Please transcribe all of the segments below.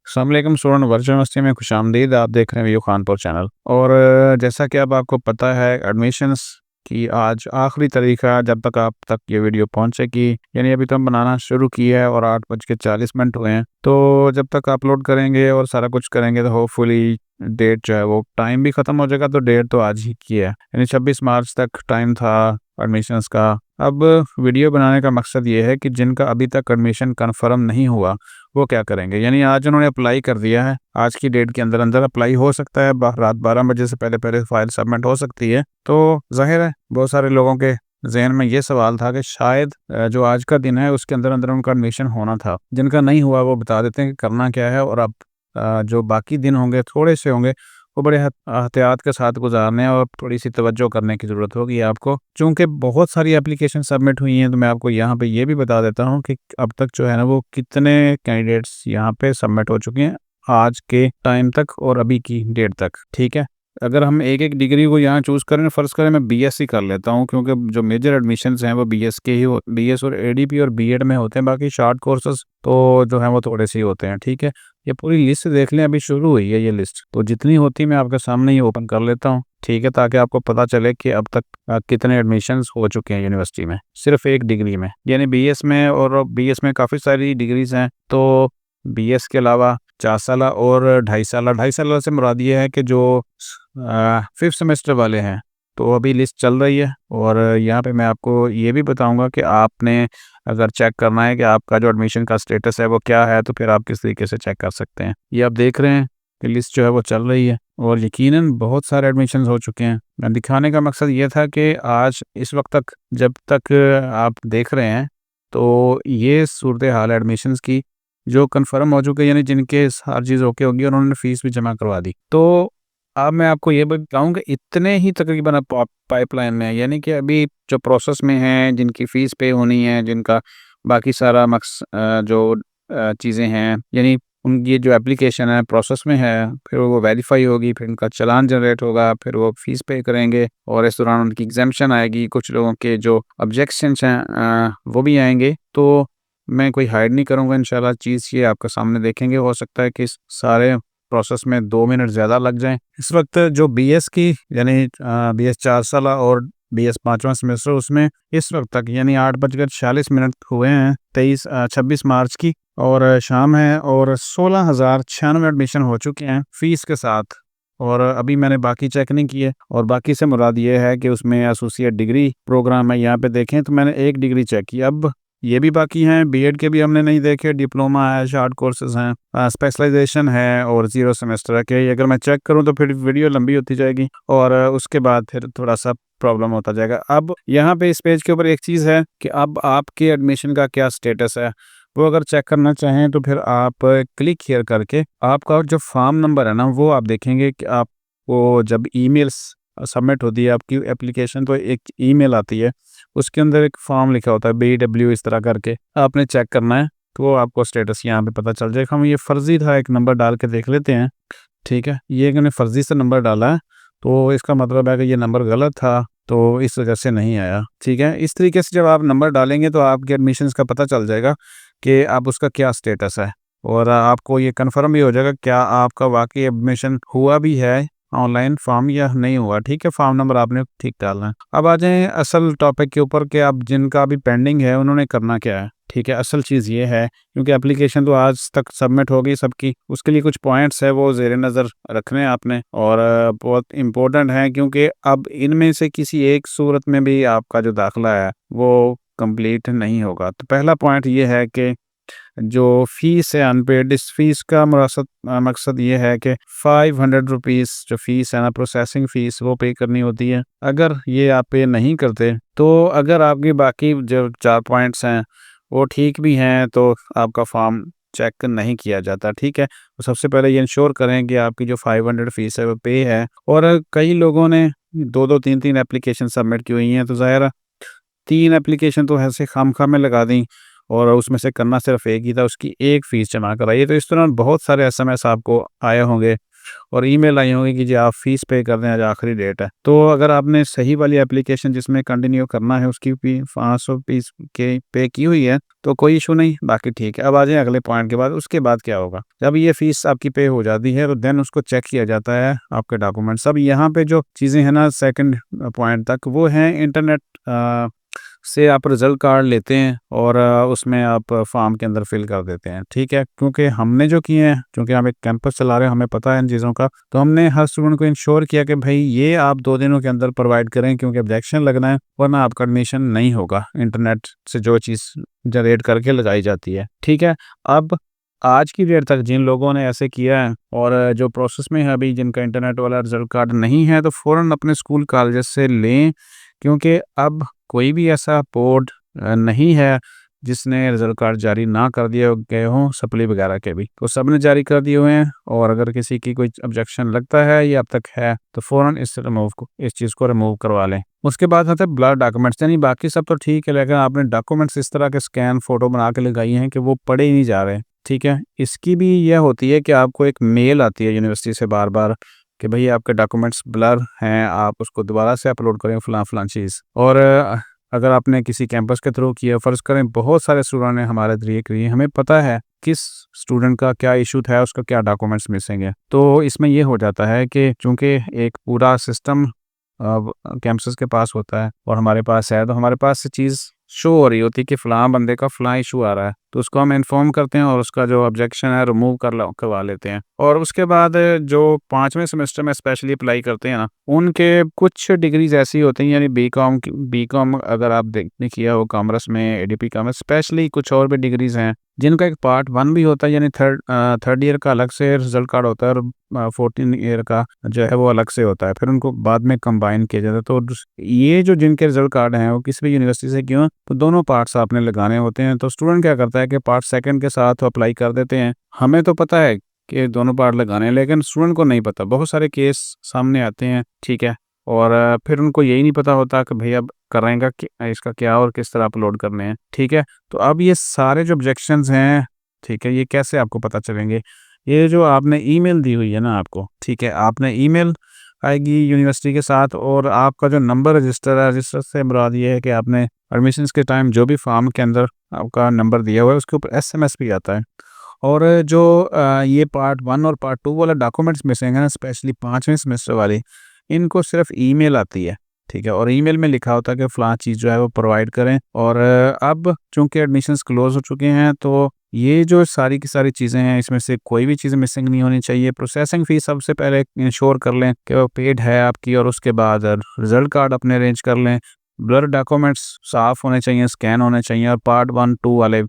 अस्सलाम वालेकुम student, virtual university में खुशामदीद। आप देख रहे हैं व्यू खानपुर चैनल। और जैसा कि अब आपको पता है, एडमिशन्स की आज आखिरी तारीख है जब तक आप तक ये वीडियो पहुंचेगी। यानी अभी तो हम बनाना शुरू किया है और 8:40 हुए हैं। तो जब तक अपलोड करेंगे और सारा कुछ करेंगे तो होपफुली डेट जो है वो टाइम भी ख़त्म हो जाएगा। तो डेट तो आज ही की है, यानी 26 मार्च तक टाइम था एडमिशन्स का। अब वीडियो बनाने का मकसद ये है कि जिनका अभी तक एडमिशन कन्फर्म नहीं हुआ वो क्या करेंगे। यानी आज उन्होंने अप्लाई कर दिया है, आज की डेट के अंदर अंदर अप्लाई हो सकता है, रात 12 बजे से पहले पहले फाइल सबमिट हो सकती है। तो जाहिर है बहुत सारे लोगों के जहन में ये सवाल था कि शायद जो आज का दिन है उसके अंदर अंदर उनका एडमिशन होना था। जिनका नहीं हुआ वो बता देते हैं कि करना क्या है। और अब जो बाकी दिन होंगे, थोड़े से होंगे, वो बड़े एहतियात के साथ गुजारने और थोड़ी सी तवज्जो करने की ज़रूरत होगी आपको। चूँकि बहुत सारी एप्लीकेशन सबमिट हुई हैं तो मैं आपको यहाँ पे ये भी बता देता हूँ कि अब तक जो है ना वो कितने कैंडिडेट्स यहाँ पे सबमिट हो चुके हैं आज के टाइम तक और अभी की डेट तक। ठीक है, अगर हम एक एक डिग्री को यहाँ चूज़ करें, फ़र्ज़ करें मैं बीएससी कर लेता हूँ, क्योंकि जो मेजर एडमिशन्स हैं वो बीएस के ही बीएस और एडीपी और बीएड में होते हैं। बाकी शॉर्ट कोर्सेज तो जो हैं वो थोड़े से ही होते हैं। ठीक है, ये पूरी लिस्ट देख लें, अभी शुरू हुई है ये लिस्ट, तो जितनी होती मैं आपके सामने ही ओपन कर लेता हूँ। ठीक है, ताकि आपको पता चले कि अब तक कितने एडमिशन्स हो चुके हैं यूनिवर्सिटी में सिर्फ एक डिग्री में, यानी बीएस में। और बीएस में काफ़ी सारी डिग्रीज हैं, तो बीएस के अलावा 4 साला और 2.5 साल से मुराद ये है कि जो 5th सेमेस्टर वाले हैं। तो अभी लिस्ट चल रही है और यहाँ पे मैं आपको ये भी बताऊंगा कि आपने अगर चेक करना है कि आपका जो एडमिशन का स्टेटस है वो क्या है, तो फिर आप किस तरीके से चेक कर सकते हैं। ये आप देख रहे हैं कि लिस्ट जो है वो चल रही है और यकीनन बहुत सारे एडमिशन हो चुके हैं। मैं दिखाने का मकसद ये था कि आज इस वक्त तक जब तक आप देख रहे हैं तो ये सूरत हाल एडमिशन्स की जो कंफर्म हो चुके हैं, यानी जिनके हर चीज़ ओके होगी, उन्होंने फ़ीस भी जमा करवा दी। तो अब मैं आपको ये बताऊँ कि इतने ही तकरीबन अब पाइपलाइन में है, यानी कि अभी जो प्रोसेस में हैं, जिनकी फ़ीस पे होनी है, जिनका बाकी सारा जो चीज़ें हैं, यानी उनकी ये जो एप्लीकेशन है प्रोसेस में है, फिर वो वेरीफाई होगी, फिर उनका चालान जनरेट होगा, फिर वो फ़ीस पे करेंगे और इस दौरान उनकी एग्ज़ैम्पशन आएगी। कुछ लोगों के जो ऑब्जेक्शंस हैं वो भी आएंगे। तो मैं कोई हाइड नहीं करूँगा, इंशाल्लाह चीज़ ये आपके सामने देखेंगे। हो सकता है कि इस सारे प्रोसेस में 2 मिनट ज़्यादा लग जाएँ। इस वक्त जो बीएस की यानी बीएस 4 साला और बीएस 5वां सेमेस्टर, उसमें इस वक्त तक यानी 8:46 हुए हैं 26 मार्च की, और शाम है और 16,096 एडमिशन हो चुके हैं फ़ीस के साथ। और अभी मैंने बाकी चेक नहीं किए, और बाकी से मुराद ये है कि उसमें एसोसिएट डिग्री प्रोग्राम है। यहाँ पे देखें तो मैंने एक डिग्री चेक की, अब ये भी बाकी हैं। बीएड के भी हमने नहीं देखे, डिप्लोमा है, शॉर्ट कोर्सेज हैं, स्पेशलाइजेशन है और 0 सेमेस्टर के। अगर मैं चेक करूं तो फिर वीडियो लंबी होती जाएगी और उसके बाद फिर थोड़ा सा प्रॉब्लम होता जाएगा। अब यहाँ पे इस पेज के ऊपर एक चीज़ है कि अब आपके एडमिशन का क्या स्टेटस है वो अगर चेक करना चाहें तो फिर आप क्लिक हियर करके आपका जो फॉर्म नंबर है ना वो आप देखेंगे कि आपको जब ईमेल सबमिट होती है आपकी एप्लीकेशन, तो एक ईमेल आती है, उसके अंदर एक फॉर्म लिखा होता है BW इस तरह करके, आपने चेक करना है तो वो आपको स्टेटस यहाँ पे पता चल जाएगा। हम ये फ़र्ज़ी था एक नंबर डाल के देख लेते हैं। ठीक है, ये मैंने फ़र्ज़ी से नंबर डाला है तो इसका मतलब है कि ये नंबर गलत था, तो इस वजह से नहीं आया। ठीक है, इस तरीके से जब आप नंबर डालेंगे तो आपके एडमिशन्स का पता चल जाएगा कि अब उसका क्या स्टेटस है, और आपको ये कन्फर्म भी हो जाएगा क्या आपका वाकई एडमिशन हुआ भी है ऑनलाइन फॉर्म या नहीं हुआ। ठीक है, फॉर्म नंबर आपने ठीक डालना है। अब आ जाएं असल टॉपिक के ऊपर कि अब जिनका अभी पेंडिंग है उन्होंने करना क्या है। ठीक है, असल चीज़ ये है, क्योंकि एप्लीकेशन तो आज तक सबमिट हो गई सबकी, उसके लिए कुछ पॉइंट्स है वो ज़ेरे नज़र रखने हैं आपने, और बहुत इम्पोर्टेंट हैं, क्योंकि अब इनमें से किसी एक सूरत में भी आपका जो दाखिला है वो कंप्लीट नहीं होगा। तो पहला पॉइंट ये है कि जो फ़ीस है अनपेड, इस फ़ीस का मकसद ये है कि 500 रुपीज़ जो फ़ीस है ना, प्रोसेसिंग फ़ीस, वो पे करनी होती है। अगर ये आप पे नहीं करते तो अगर आपकी बाकी जो 4 पॉइंट्स हैं वो ठीक भी हैं तो आपका फॉर्म चेक नहीं किया जाता। ठीक है, तो सबसे पहले ये इंश्योर करें कि आपकी जो 500 फ़ीस है वो पे है। और कई लोगों ने 2-2 3-3 एप्लीकेशन सबमिट की हुई हैं, तो ज़ाहिर 3 एप्लीकेशन तो ऐसे खामखा में लगा दी और उसमें से करना सिर्फ एक ही था, उसकी एक फ़ीस जमा कराई। तो इस दौरान बहुत सारे एसएमएस आपको आए होंगे और ईमेल आई होगी कि जी आप फ़ीस पे कर दें, आज आखिरी डेट है। तो अगर आपने सही वाली एप्लीकेशन जिसमें कंटिन्यू करना है उसकी भी 500 फीस के पे की हुई है तो कोई इशू नहीं, बाकी ठीक है। अब आ जाएँ अगले पॉइंट के बाद, उसके बाद क्या होगा? जब ये फ़ीस आपकी पे हो जाती है तो देन उसको चेक किया जाता है आपके डॉक्यूमेंट्स। अब यहाँ पे जो चीज़ें हैं ना सेकंड पॉइंट तक, वो हैं इंटरनेट से आप रिज़ल्ट कार्ड लेते हैं और उसमें आप फॉर्म के अंदर फिल कर देते हैं, ठीक है? क्योंकि हमने जो किए हैं, क्योंकि हम एक कैंपस चला रहे हैं, हमें पता है इन चीज़ों का, तो हमने हर स्टूडेंट को इंश्योर किया कि भई ये आप 2 दिनों के अंदर प्रोवाइड करें क्योंकि ऑब्जेक्शन लगना है, वरना आपका एडमिशन नहीं होगा, इंटरनेट से जो चीज़ जनरेट करके लगाई जाती है, ठीक है? अब आज की डेट तक जिन लोगों ने ऐसे किया है और जो प्रोसेस में है अभी, जिनका इंटरनेट वाला रिज़ल्ट कार्ड नहीं है, तो फ़ौरन अपने स्कूल कॉलेजेस से लें, क्योंकि अब कोई भी ऐसा बोर्ड नहीं है जिसने रिज़ल्ट कार्ड जारी ना कर दिए गए हों सप्ली वगैरह के भी। तो सबने जारी कर दिए हुए हैं और अगर किसी की कोई ऑब्जेक्शन लगता है या अब तक है तो फ़ौरन इस चीज़ को रिमूव करवा लें। उसके बाद आता है ब्लर डॉक्यूमेंट्स, यानी बाकी सब तो ठीक है, लेकिन आपने डॉक्यूमेंट्स इस तरह के स्कैन फ़ोटो बना के लगाई हैं कि वो पढ़े ही नहीं जा रहे, ठीक है? इसकी भी यह होती है कि आपको एक मेल आती है यूनिवर्सिटी से बार-बार कि भई आपके डॉक्यूमेंट्स ब्लर हैं, आप उसको दोबारा से अपलोड करें फलाँ-फलाँ चीज़। और अगर आपने किसी कैंपस के थ्रू किया, फ़र्ज़ करें बहुत सारे स्टूडेंट ने हमारे ज़रिए किए, हमें पता है किस स्टूडेंट का क्या इश्यू था, उसका क्या डॉक्यूमेंट्स मिसिंग है। तो इसमें ये हो जाता है कि चूँकि एक पूरा सिस्टम कैंपस के पास होता है और हमारे पास है, तो हमारे पास से चीज़ शो हो रही होती है कि फ़लाँ बंदे का फ़लाँ इश्यू आ रहा है, तो उसको हम इन्फॉर्म करते हैं और उसका जो ऑब्जेक्शन है रिमूव करवा लेते हैं। और उसके बाद जो 5वें सेमेस्टर में स्पेशली अप्लाई करते हैं ना, उनके कुछ डिग्रीज़ ऐसी होती हैं, यानी बीकॉम अगर आप देखने किया हो कॉमर्स में, एडीपी कॉमर्स, स्पेशली कुछ और भी डिग्रीज़ हैं, जिनका एक पार्ट 1 भी होता है, यानी थर्ड ईयर का अलग से रिज़ल्ट कार्ड होता है और 14 ईयर का जो है वो अलग से होता है, फिर उनको बाद में कंबाइन किया जाता है। तो ये जो जिनके रिज़ल्ट कार्ड हैं वो किसी भी यूनिवर्सिटी से क्यों, तो दोनों पार्ट्स आपने लगाने होते हैं। तो स्टूडेंट क्या करता है कि पार्ट सेकंड के साथ अप्लाई कर देते हैं। हमें तो पता है कि दोनों पार्ट लगाने हैं, लेकिन स्टूडेंट को नहीं पता। बहुत सारे केस सामने आते हैं, ठीक है? और फिर उनको यही नहीं पता होता कि भई अब करेंगे कि इसका क्या और किस तरह अपलोड करने हैं, ठीक है? तो अब ये सारे जो ऑब्जेक्शंस हैं, ठीक है, ये कैसे आपको पता चलेंगे? ये जो आपने ईमेल दी हुई है ना आपको, ठीक है, आपने ईमेल आएगी यूनिवर्सिटी के साथ और आपका जो नंबर रजिस्टर है, रजिस्टर से मुराद ये है कि आपने एडमिशन्स के टाइम जो भी फॉर्म के अंदर आपका नंबर दिया हुआ है उसके ऊपर एसएमएस भी आता है। और जो ये पार्ट 1 और पार्ट 2 वाला डॉक्यूमेंट्स मिसिंग है ना, स्पेशली 5वें सेमेस्टर वाली, इनको सिर्फ़ ईमेल आती है, ठीक है? और ईमेल में लिखा होता है कि फ़लाँ चीज़ जो है वो प्रोवाइड करें। और अब चूँकि एडमिशन्स क्लोज़ हो चुके हैं, तो ये जो सारी की सारी चीज़ें हैं, इसमें से कोई भी चीज़ मिसिंग नहीं होनी चाहिए। प्रोसेसिंग फ़ीस सबसे पहले इंश्योर कर लें कि वो पेड है आपकी, और उसके बाद रिज़ल्ट कार्ड अपने अरेंज कर लें। ब्लर डॉक्यूमेंट्स साफ़ होने चाहिए, स्कैन होने चाहिए, और पार्ट 1, 2 वाले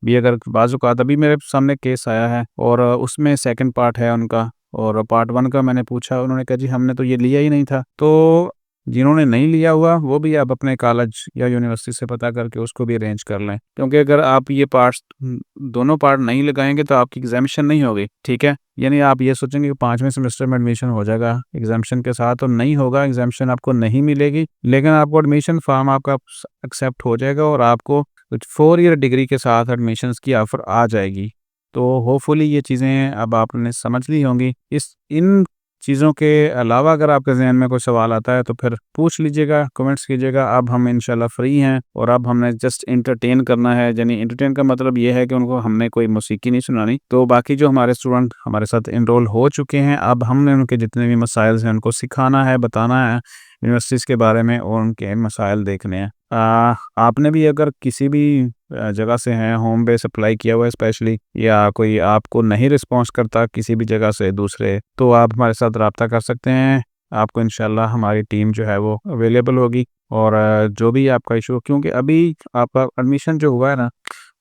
भी अगर बाज़-औक़ात, अभी मेरे सामने केस आया है और उसमें सेकंड पार्ट है उनका, और पार्ट 1 का मैंने पूछा, उन्होंने कहा जी हमने तो ये लिया ही नहीं था। तो जिन्होंने नहीं लिया हुआ वो भी आप अपने कॉलेज या यूनिवर्सिटी से पता करके उसको भी अरेंज कर लें, क्योंकि अगर आप ये पार्ट्स दोनों पार्ट नहीं लगाएँगे तो आपकी एग्ज़ामिनेशन नहीं होगी, ठीक है? यानी आप ये सोचेंगे कि 5वें सेमेस्टर में एडमिशन हो जाएगा एग्ज़ामिनेशन के साथ, तो नहीं होगा, एग्ज़ामिनेशन आपको नहीं मिलेगी, लेकिन आपको एडमिशन फॉर्म आपका एक्सेप्ट हो जाएगा और आपको कुछ 4 ईयर डिग्री के साथ एडमिशन्स की ऑफ़र आ जाएगी। तो होपफुली ये चीज़ें अब आपने समझ ली होंगी। इन चीज़ों के अलावा अगर आपके ज़हन में कोई सवाल आता है तो फिर पूछ लीजिएगा, कमेंट्स कीजिएगा। अब हम इंशाल्लाह फ्री हैं और अब हमने जस्ट एंटरटेन करना है, यानी एंटरटेन का मतलब ये है कि उनको हमने कोई मौसीकी नहीं सुनानी। तो बाकी जो हमारे स्टूडेंट हमारे साथ एनरोल हो चुके हैं, अब हमने उनके जितने भी मसाइल्स हैं उनको सिखाना है, बताना है यूनिवर्सिटीज़ के बारे में, और उनके मसाइल देखने हैं। आपने भी अगर किसी भी जगह से हैं, होम बेस अप्लाई किया हुआ है स्पेशली, या कोई आपको नहीं रिस्पॉन्स करता किसी भी जगह से दूसरे, तो आप हमारे साथ रब्ता कर सकते हैं। आपको इंशाल्लाह हमारी टीम जो है वो अवेलेबल होगी, और जो भी आपका इशू, क्योंकि अभी आपका एडमिशन जो हुआ है ना,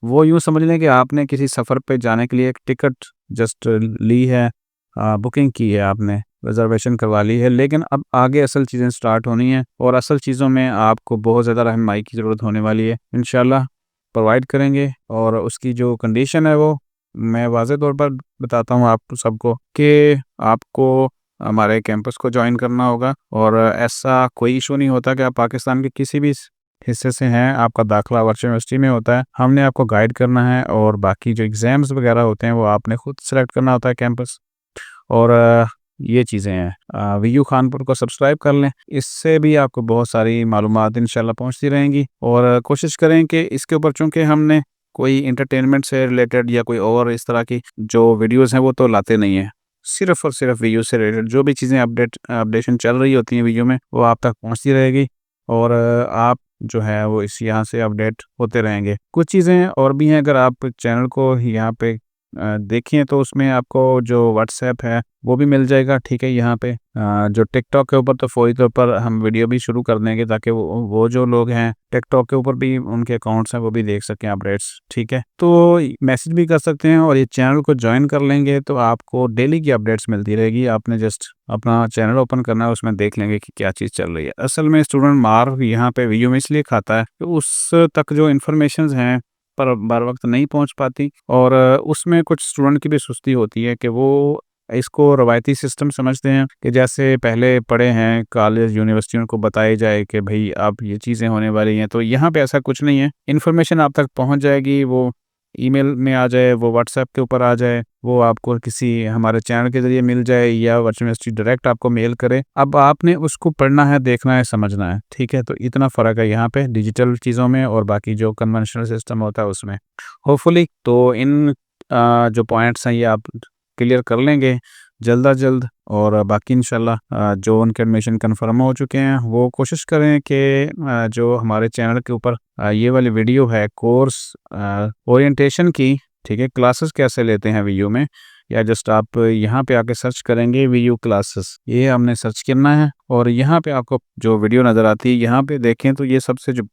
वो यूँ समझ लें कि आपने किसी सफ़र पे जाने के लिए एक टिकट जस्ट ली है, बुकिंग की है आपने, रिज़र्वेशन करवा ली है, लेकिन अब आगे असल चीज़ें स्टार्ट होनी हैं और असल चीज़ों में आपको बहुत ज़्यादा रहनुमाई की ज़रूरत होने वाली है। इंशाल्लाह प्रोवाइड करेंगे, और उसकी जो कंडीशन है वो मैं वाज़ेह तौर पर बताता हूँ आप सबको कि आपको हमारे कैंपस को जॉइन करना होगा, और ऐसा कोई इशू नहीं होता कि आप पाकिस्तान के किसी भी हिस्से से हैं, आपका दाखिला वर्चुअल यूनिवर्सिटी में होता है। हमने आपको गाइड करना है, और बाकी जो एग्ज़ाम्स वगैरह होते हैं वो आपने खुद सेलेक्ट करना होता है कैंपस। और ये चीज़ें हैं। वीयू खानपुर को सब्सक्राइब कर लें, इससे भी आपको बहुत सारी मालूमात इंशाल्लाह पहुँचती रहेंगी। और कोशिश करें कि इसके ऊपर चूँकि हमने कोई एंटरटेनमेंट से रिलेटेड या कोई और इस तरह की जो वीडियोज़ हैं वो तो लाते नहीं हैं। सिर्फ़ और सिर्फ़ वीयू से रिलेटेड जो भी चीज़ें अपडेशन चल रही होती हैं वीयू में, वो आप तक पहुँचती रहेगी और आप जो है वो इस यहाँ से अपडेट होते रहेंगे। कुछ चीज़ें और भी हैं, अगर आप चैनल को यहाँ पे देखें तो उसमें आपको जो व्हाट्सएप है वो भी मिल जाएगा, ठीक है। यहाँ पे जो टिकटॉक के ऊपर तो फौरी तौर पर हम वीडियो भी शुरू कर देंगे ताकि वो जो लोग हैं टिकटॉक के ऊपर भी उनके अकाउंट्स हैं वो भी देख सकें अपडेट्स, ठीक है। तो मैसेज भी कर सकते हैं और ये चैनल को ज्वाइन कर लेंगे तो आपको डेली की अपडेट्स मिलती रहेगी। आपने जस्ट अपना चैनल ओपन करना है, उसमें देख लेंगे कि क्या चीज़ चल रही है। असल में स्टूडेंट मार यहाँ पे वीडियो में इसलिए खाता है कि उस तक जो इन्फॉर्मेशंस हैं पर बर वक्त नहीं पहुंच पाती और उसमें कुछ स्टूडेंट की भी सुस्ती होती है कि वो इसको रवायती सिस्टम समझते हैं कि जैसे पहले पढ़े हैं कॉलेज यूनिवर्सिटियों को बताई जाए कि भाई अब ये चीज़ें होने वाली हैं। तो यहाँ पे ऐसा कुछ नहीं है, इन्फॉर्मेशन आप तक पहुँच जाएगी, वो ईमेल में आ जाए, वो व्हाट्सएप के ऊपर आ जाए, वो आपको किसी हमारे चैनल के ज़रिए मिल जाए या वर्चुअल यूनिवर्सिटी डायरेक्ट आपको मेल करे। अब आपने उसको पढ़ना है, देखना है, समझना है, ठीक है। तो इतना फ़र्क है यहाँ पे डिजिटल चीज़ों में और बाकी जो कन्वेंशनल सिस्टम होता है उसमें। होपफुली तो इन जो पॉइंट्स हैं ये आप क्लियर कर लेंगे जल्द अज जल्द और बाकी इंशाल्लाह जो उनके एडमिशन कन्फर्म हो चुके हैं वो कोशिश करें कि जो हमारे चैनल के ऊपर ये वाली वीडियो है कोर्स ओरिएंटेशन की, ठीक है, क्लासेस कैसे लेते हैं वीयू में, या जस्ट आप यहाँ पे आके सर्च करेंगे वीयू क्लासेस, ये हमने सर्च करना है और यहाँ पे आपको जो वीडियो नज़र आती है यहाँ पे देखें तो ये सबसे जो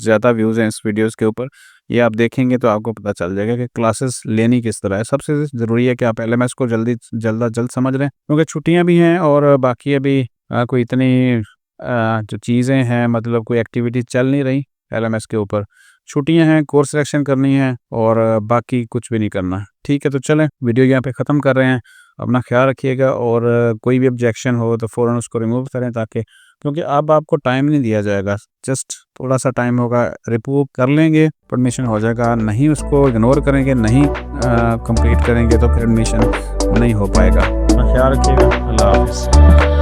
ज़्यादा व्यूज़ हैं इस वीडियोज़ के ऊपर, ये आप देखेंगे तो आपको पता चल जाएगा कि क्लासेस लेनी किस तरह है। सबसे ज़रूरी है कि आप एलएमएस को जल्द समझ लें क्योंकि छुट्टियां भी हैं और बाकी अभी कोई इतनी जो चीज़ें हैं मतलब कोई एक्टिविटी चल नहीं रही एलएमएस के ऊपर, छुट्टियां हैं, कोर्स सिलेक्शन करनी है और बाकी कुछ भी नहीं करना, ठीक है। तो चलें वीडियो यहाँ पे ख़त्म कर रहे हैं, अपना ख्याल रखिएगा और कोई भी ऑब्जेक्शन हो तो फ़ौरन उसको रिमूव करें ताकि क्योंकि अब आपको टाइम नहीं दिया जाएगा, जस्ट थोड़ा सा टाइम होगा, रिमूव कर लेंगे परमिशन हो जाएगा, नहीं उसको इग्नोर करेंगे, नहीं कंप्लीट करेंगे तो फिर एडमिशन नहीं हो पाएगा। अपना ख्याल रखिएगा, अल्लाह हाफ़िज़।